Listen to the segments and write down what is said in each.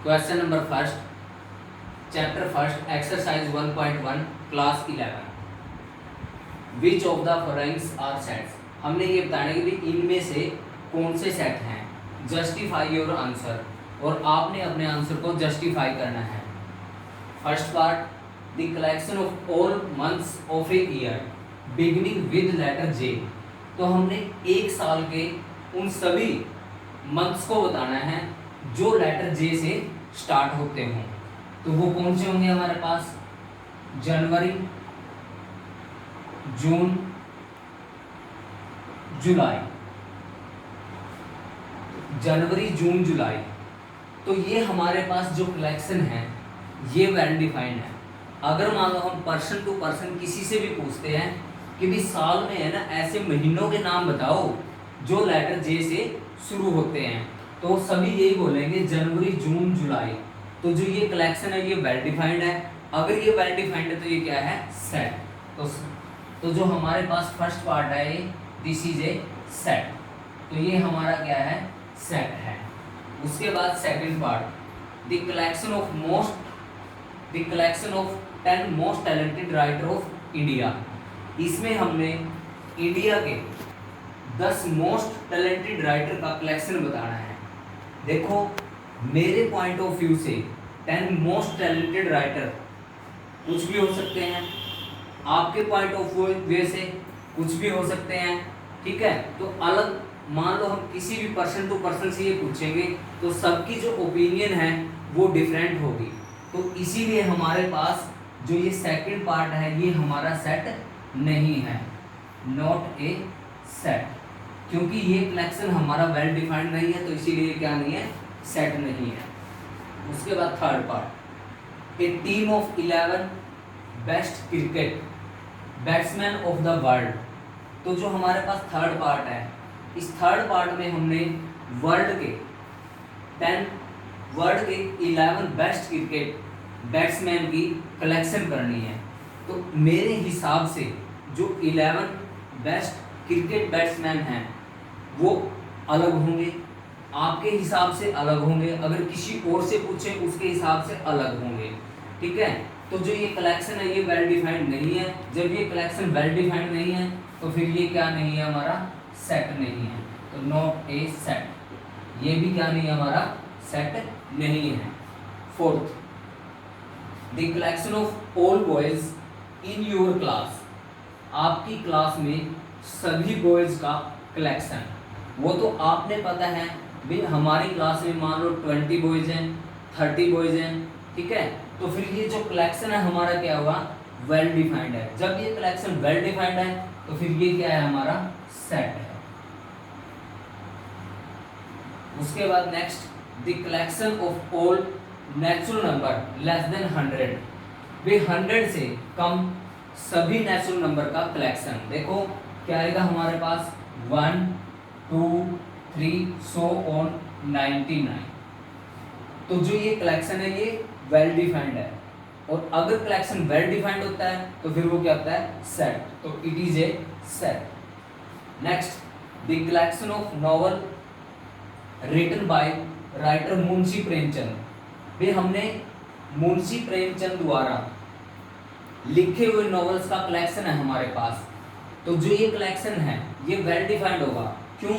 Question number first, chapter first, exercise 1.1, class 11। Which of the followings are sets. हमने ये बताना है कि भाई इनमें से कौन से सेट हैं। जस्टिफाई योर आंसर, और आपने अपने आंसर को जस्टिफाई करना है। First part, the collection of all months of a year beginning with letter J. तो हमने एक साल के उन सभी मंथ्स को बताना है जो लेटर जे से स्टार्ट होते हों। तो वो कौन से होंगे हमारे पास? जनवरी, जून, जुलाई। जनवरी, जून, जुलाई। तो ये हमारे पास जो कलेक्शन है ये वेल डिफाइंड है। अगर मान लो हम पर्सन टू पर्सन किसी से भी पूछते हैं कि भी साल में है ना ऐसे महीनों के नाम बताओ जो लेटर जे से शुरू होते हैं, तो सभी यही बोलेंगे जनवरी, जून, जुलाई। तो जो ये कलेक्शन है ये वेल डिफाइंड है। अगर ये वेल डिफाइंड है तो ये क्या है? सेट। तो जो हमारे पास फर्स्ट पार्ट है ये दिस इज ए सेट। तो ये हमारा क्या है? सेट है। उसके बाद second part, the collection of 10 most talented writer of India. इसमें हमने इंडिया के 10 मोस्ट टैलेंटेड राइटर का कलेक्शन बताना है। देखो मेरे पॉइंट ऑफ व्यू से 10 मोस्ट टैलेंटेड राइटर कुछ भी हो सकते हैं, आपके पॉइंट ऑफ व्यू से कुछ भी हो सकते हैं, ठीक है। तो अलग मान लो हम किसी भी पर्सन टू पर्सन से ये पूछेंगे तो सबकी जो ओपिनियन है वो डिफरेंट होगी। तो इसीलिए हमारे पास जो ये सेकंड पार्ट है ये हमारा सेट नहीं है, नॉट ए सेट, क्योंकि ये कलेक्शन हमारा वेल डिफाइंड नहीं है, तो इसीलिए क्या नहीं है? सेट नहीं है। उसके बाद third part, A team of 11 best cricket batsman of the world. तो जो हमारे पास थर्ड पार्ट है, इस थर्ड पार्ट में हमने वर्ल्ड के 11 बेस्ट क्रिकेट बैट्समैन की कलेक्शन करनी है। तो मेरे हिसाब से जो 11 बेस्ट क्रिकेट बैट्समैन हैं वो अलग होंगे, आपके हिसाब से अलग होंगे, अगर किसी और से पूछे उसके हिसाब से अलग होंगे, ठीक है। तो जो ये कलेक्शन है ये वेल डिफाइंड नहीं है। जब ये कलेक्शन वेल डिफाइंड नहीं है तो फिर ये क्या नहीं है? हमारा सेट नहीं है, तो नॉट ए सेट। ये भी क्या नहीं है? हमारा सेट नहीं है। Fourth, the collection of all boys in your class. आपकी क्लास में सभी बॉयज का कलेक्शन, वो तो आपने पता है भाई हमारी क्लास में मान लो 20 बॉयज हैं, 30 बॉयज हैं, ठीक है। तो फिर ये जो कलेक्शन है हमारा क्या हुआ? वेल डिफाइंड है। जब ये कलेक्शन वेल डिफाइंड है तो फिर ये क्या है? हमारा सेट है। उसके बाद next, the collection of all natural number less than 100। वे 100 से कम सभी नेचुरल नंबर का कलेक्शन। देखो क्या आएगा हमारे पास? 1 2 3 सो ऑन 99। तो जो ये कलेक्शन है ये वेल डिफाइंड है, और अगर कलेक्शन वेल डिफाइंड होता है तो फिर वो क्या होता है? सेट। तो it is a set. Next, the collection of novel written by writer Munshi Premchand. भी हमने मुंशी प्रेमचंद द्वारा लिखे हुए नॉवेल्स का कलेक्शन है हमारे पास। तो जो ये कलेक्शन है ये वेल डिफाइंड होगा। क्यों?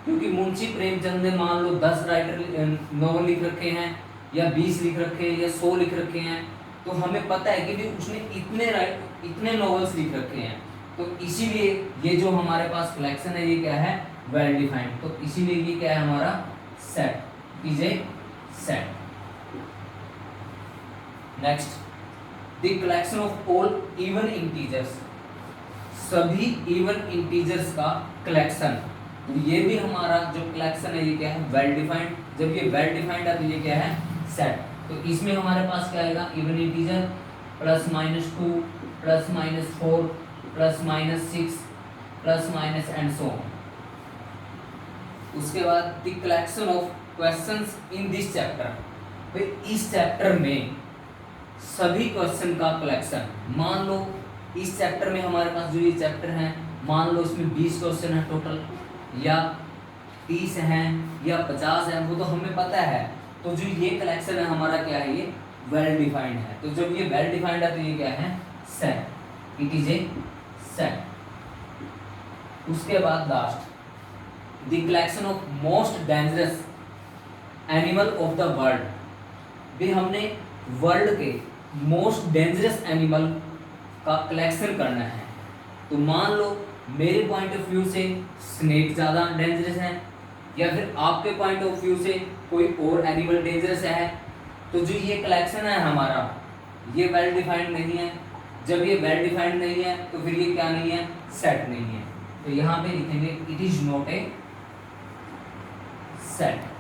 क्योंकि मुंशी प्रेमचंद ने मान लो 10 राइटर नॉवल लिख रखे हैं, या 20 लिख रखे हैं, या 100 लिख रखे हैं, तो हमें पता है कि भी उसने इतने नॉवेल्स लिख रखे हैं। तो इसीलिए ये जो हमारे पास कलेक्शन है ये क्या है? Well defined. तो इसीलिए ये क्या है? हमारा set, is a set. Next, the collection of all even integers. सभी इवन इंटीजर्स का कलेक्शन। तो ये भी हमारा जो कलेक्शन है ये क्या है? Well defined. जब ये वेल डिफाइंड है तो ये क्या है? सेट। तो इसमें हमारे पास क्या आएगा? Even integer plus minus 2 plus minus 4 plus minus 6 plus minus and so on. उसके बाद the collection of questions in this chapter. भाई इस चैप्टर में सभी क्वेश्चन का कलेक्शन। मान लो इस चैप्टर में हमारे पास जो ये चैप्टर है, मान लो इसमें 20 क्वेश्चन है टोटल, या 30 हैं या 50 हैं, वो तो हमें पता है। तो जो ये कलेक्शन है हमारा क्या है, ये वेल डिफाइंड है। तो जब ये वेल डिफाइंड है तो ये क्या है, set, it is a set. उसके बाद last, the collection of most dangerous animal of the world. भी हमने वर्ल्ड के मोस्ट डेंजरस एनिमल का कलेक्शन करना है। तो मान लो मेरे पॉइंट ऑफ व्यू से स्नेक ज़्यादा डेंजरस है, या फिर आपके पॉइंट ऑफ व्यू से कोई और एनिमल डेंजरस है। तो जो ये कलेक्शन है हमारा, ये वेल डिफाइंड नहीं है। जब ये वेल डिफाइंड नहीं है तो फिर ये क्या नहीं है, सेट नहीं है। तो यहाँ पे लिखेंगे it is not a set.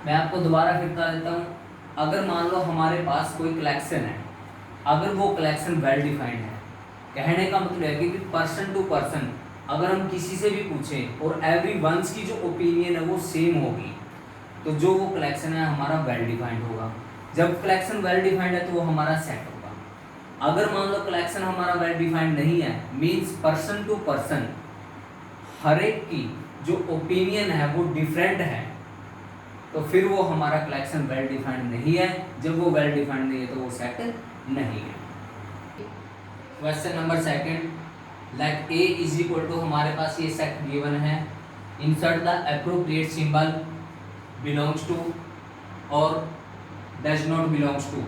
मैं आपको दोबारा फिर बता देता हूँ, अगर मान लो हमारे पास कोई कलेक्शन है, अगर वो कलेक्शन वेल डिफाइंड है, कहने का मतलब है कि पर्सन टू पर्सन अगर हम किसी से भी पूछें और एवरी वंस की जो ओपिनियन है वो सेम होगी, तो जो वो कलेक्शन है हमारा वेल डिफाइंड होगा। जब कलेक्शन वेल डिफाइंड है तो वो हमारा सेट होगा। अगर मान लो कलेक्शन हमारा वेल डिफाइंड नहीं है, मीन्स पर्सन टू पर्सन हर एक की जो ओपिनियन है वो डिफरेंट है, तो फिर वो हमारा कलेक्शन वेल डिफाइंड नहीं है। जब वो वेल डिफाइंड नहीं है तो वो सेट नहीं है। Question number second, let A is equal to, हमारे पास ये सेट गिवन है, insert the appropriate symbol belongs to और does not belongs to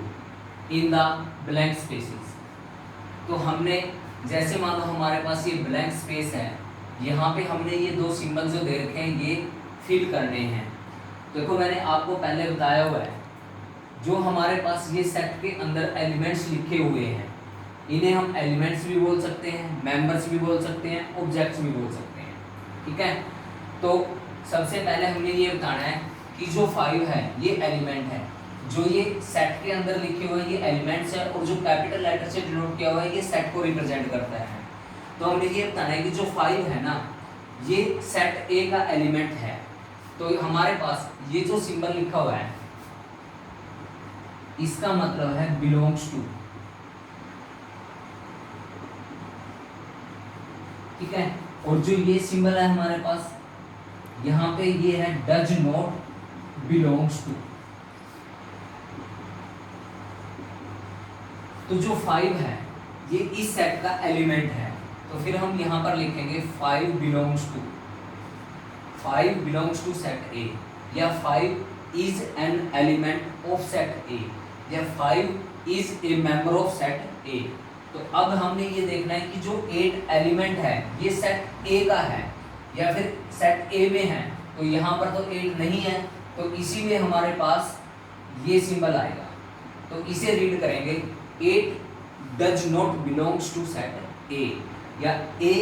in the blank spaces. तो हमने जैसे मान लो हमारे पास ये ब्लैंक स्पेस है, यहाँ पे हमने ये दो सिंबल जो दे रखे हैं ये फिल करने हैं। देखो मैंने आपको पहले बताया हुआ है, जो हमारे पास ये सेट के अंदर एलिमेंट्स लिखे हुए हैं, इन्हें हम एलिमेंट्स भी बोल सकते हैं, मेंबर्स भी बोल सकते हैं, ऑब्जेक्ट्स भी बोल सकते हैं। ठीक है, तो सबसे पहले हमने ये बताना है कि जो 5 है ये एलिमेंट है, जो ये सेट के अंदर लिखे हुए हैं ये एलिमेंट्स है, और जो कैपिटल लेटर से डिनोट किया हुआ है ये सेट को रिप्रेजेंट करता है। तो हमने ये बताना है कि जो 5 है ना, ये सेट ए का एलिमेंट है। तो हमारे पास ये जो सिंबल लिखा हुआ है इसका मतलब है बिलोंग्स टू। ठीक है, और जो ये सिंबल है हमारे पास यहाँ पे ये है डज नॉट बिलोंग्स टू। तो जो 5 है ये इस सेट का एलिमेंट है, तो फिर हम यहाँ पर लिखेंगे 5 belongs to, 5 belongs to set A, या 5 is an element of set A, या 5 is a member of set A. तो अब हमने ये देखना है कि जो 8 एलिमेंट है ये सेट ए का है या फिर सेट ए में है। तो यहाँ पर तो 8 नहीं है, तो इसी में हमारे पास ये सिंबल आएगा। तो इसे रीड करेंगे 8 does not belongs to set A, या A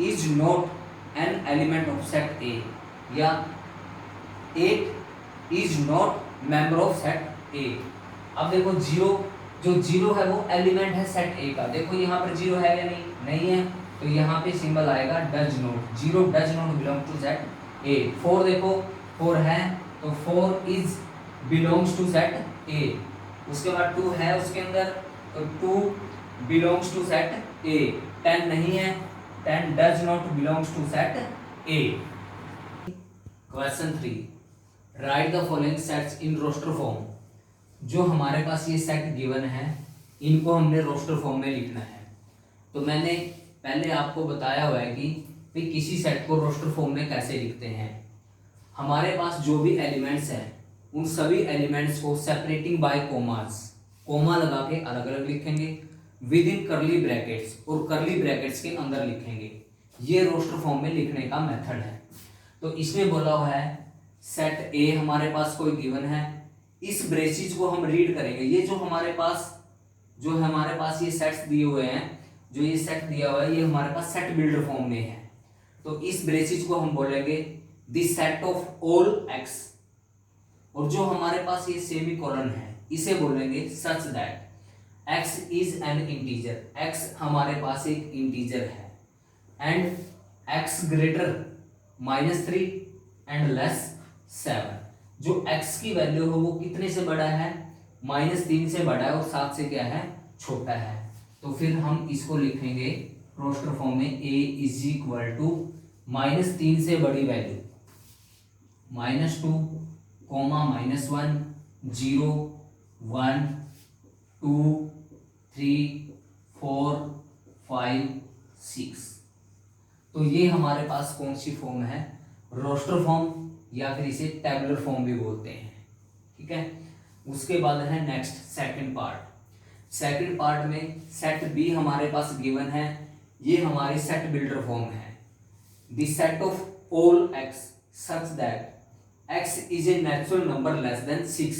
is not an element of set A, या 8 is not member of set A. अब देखो जो जीरो है वो एलिमेंट है सेट ए का। देखो यहाँ पर जीरो है या नहीं है, तो यहाँ पे सिंबल आएगा does not, zero does not belong to set A. 4 देखो 4 है, तो 4 is belongs to set A. उसके बाद 2 है उसके अंदर, तो 2 बिलोंग्स टू सेट ए। 10 नहीं है, 10 does not belongs to set A. Question 3, write the following sets in roster form. जो हमारे पास ये सेट गिवन है इनको हमने रोस्टर फॉर्म में लिखना है। तो मैंने पहले आपको बताया हुआ है कि भाई किसी सेट को रोस्टर फॉर्म में कैसे लिखते हैं। हमारे पास जो भी एलिमेंट्स हैं उन सभी एलिमेंट्स को सेपरेटिंग बाय कोमास, कोमा लगा के अलग अलग लिखेंगे, विद इन करली ब्रैकेट्स, और करली ब्रैकेट्स के अंदर लिखेंगे। ये रोस्टर फॉर्म में लिखने का मेथड है। तो इसमें बोला हुआ है सेट ए हमारे पास कोई गिवन है, इस ब्रेसिज को हम रीड करेंगे। ये जो हमारे पास ये सेट्स दिए हुए हैं, जो ये सेट दिया हुआ है ये हमारे पास सेट बिल्डर फॉर्म में है। तो इस ब्रेसिज को हम बोलेंगे the set of all x, और जो हमारे पास ये सेमीकोलन है इसे बोलेंगे such that x is an integer, x हमारे पास एक इंटीजर है, and x greater -3 and less 7। जो x की वैल्यू हो वो कितने से बड़ा है, -3 से बड़ा है, और 7 से क्या है, छोटा है। तो फिर हम इसको लिखेंगे रोस्टर फॉर्म में a इज इक्वल टू -3 से बड़ी वैल्यू -2 कोमा -1 0 1 2 3 4 5 6। तो ये हमारे पास कौन सी फॉर्म है, रोस्टर फॉर्म या फिर इसे टेबुलर फॉर्म भी बोलते हैं, ठीक है। उसके बाद है next second part. Second part में सेट बी हमारे पास गिवन है, ये हमारी सेट बिल्डर फॉर्म है। The set of all x such that x is a natural number less than 6।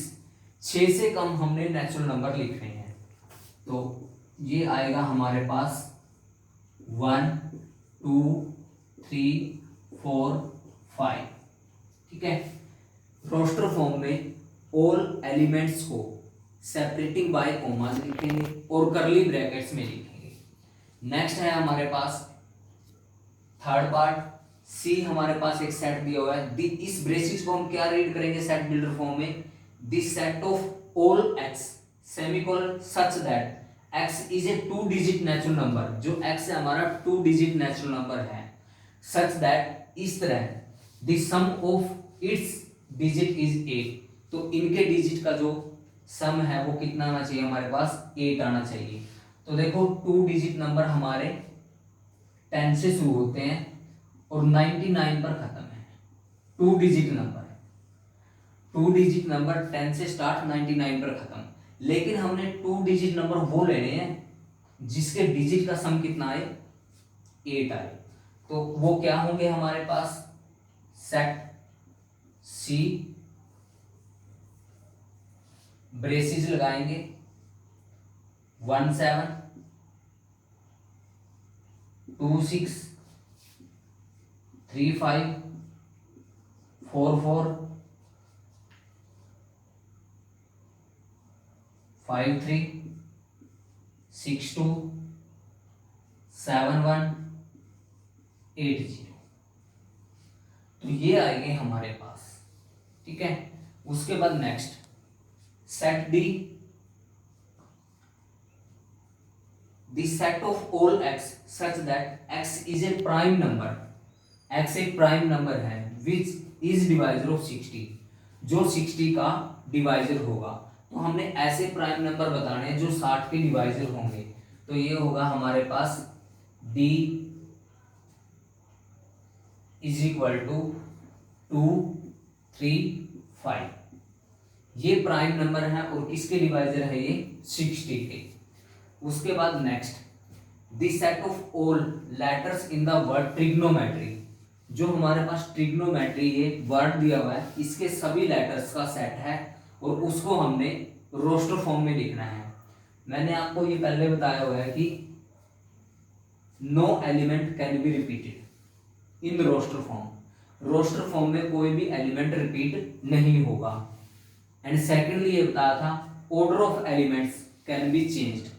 6 से कम हमने नेचुरल नंबर लिखने हैं, तो ये आएगा हमारे पास 1 2 3 4 5, ठीक है। रोस्टर फॉर्म में ऑल एलिमेंट्स को सेपरेटिंग बाय कॉमा लिखेंगे और करली ब्रैकेट्स में लिखेंगे। नेक्स्ट है हमारे पास थर्ड पार्ट, सी हमारे पास एक सेट दिया हुआ है। इस ब्रेसिस को हम क्या रीड करेंगे सेट बिल्डर फॉर्म में, this set of all x semicolon such that x is a 2 digit natural number, जो एक्स है हमारा 2 डिजिट नेचुरल नंबर है, सच दैट इस तरह the sum of its digit is 8। तो इनके डिजिट का जो सम है वो कितना आना चाहिए, हमारे पास 8 आना चाहिए। तो देखो 2 डिजिट नंबर हमारे 10 से शुरू होते हैं और 99 पर खत्म है। 2 डिजिट नंबर 10 से स्टार्ट 99 पर खत्म, लेकिन हमने 2 डिजिट नंबर वो लेने हैं जिसके डिजिट का सम कितना आए, 8 आए। तो वो क्या होंगे हमारे पास, सेट सी ब्रेसिस लगाएंगे 1 7 2 6 3 5 4 4 5 3 6 2 7 1 8 0। तो ये आएंगे हमारे पास, ठीक है। उसके बाद next set D, the set of all x such that x is a prime number, x एक प्राइम नंबर है विच इज डिवाइजर ऑफ 60, जो 60 का डिवाइजर होगा। तो हमने ऐसे प्राइम नंबर बताने हैं जो 60 के डिवाइजर होंगे। तो ये होगा हमारे पास d इज इक्वल टू 2 3 5। ये प्राइम नंबर है और किसके डिवाइजर है, ये 60 के। उसके बाद next the set of all letters in the word trigonometry, जो हमारे पास ट्रिग्नोमेट्री ये वर्ड दिया हुआ है, इसके सभी लेटर्स का सेट है और उसको हमने रोस्टर फॉर्म में लिखना है। मैंने आपको ये पहले बताया हुआ है कि no element can be repeated in roster form, roster form में कोई भी एलिमेंट रिपीट नहीं होगा। एंड सेकेंडली ये बताया था order of elements can be changed,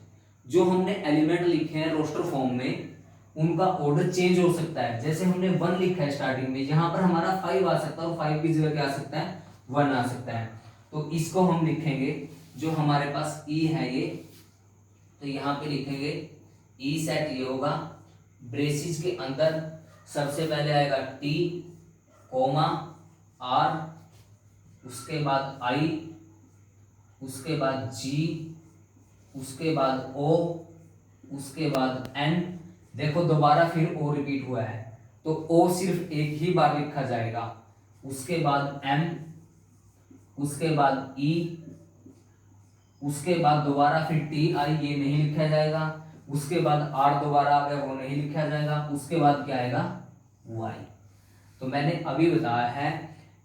जो हमने एलिमेंट लिखे हैं रोस्टर फॉर्म में उनका ऑर्डर चेंज हो सकता है। जैसे हमने 1 लिखा है स्टार्टिंग में, यहाँ पर हमारा 5 आ सकता है और 5 की जगह क्या आ सकता है, 1 आ सकता है। तो इसको हम लिखेंगे, जो हमारे पास ई है ये, तो यहाँ पे लिखेंगे ई सेट ये होगा, ब्रेसिस के अंदर सबसे पहले आएगा टी कोमा आर, उसके बाद आई, उसके बाद जी, उसके बाद ओ, उसके बाद एन। देखो दोबारा फिर ओ रिपीट हुआ है तो ओ सिर्फ एक ही बार लिखा जाएगा। उसके बाद एम, उसके बाद ई, उसके बाद दोबारा फिर टी आई, ये नहीं लिखा जाएगा। उसके बाद आर दोबारा आ गया, वो नहीं लिखा जाएगा। उसके बाद क्या आएगा, वाई। तो मैंने अभी बताया है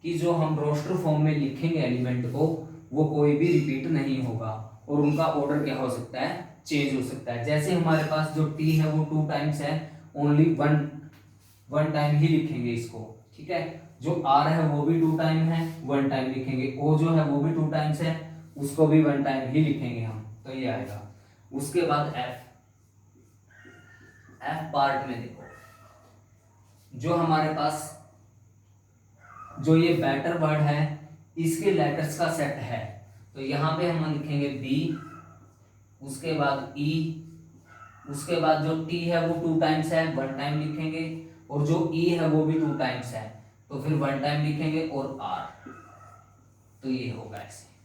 कि जो हम रोस्टर फॉर्म में लिखेंगे एलिमेंट को, वो कोई भी रिपीट नहीं होगा और उनका ऑर्डर क्या हो सकता है, चेंज हो सकता है। जैसे हमारे पास जो टी है वो 2 टाइम्स है, ओनली वन टाइम ही लिखेंगे इसको, ठीक है। जो आर है वो भी 2 टाइम है, 1 टाइम लिखेंगे। ओ जो है वो भी 2 टाइम्स है, उसको भी 1 टाइम ही लिखेंगे हम, तो ये आएगा। उसके बाद एफ पार्ट में देखो, जो हमारे पास जो ये बेटर वर्ड है इसके लेटर्स का सेट है, तो यहाँ पे हम लिखेंगे बी, उसके बाद ई, उसके बाद जो टी है वो 2 टाइम्स है, 1 टाइम लिखेंगे। और जो ई है वो भी 2 टाइम्स है, तो फिर 1 टाइम लिखेंगे। और आर, तो ये होगा ऐसे।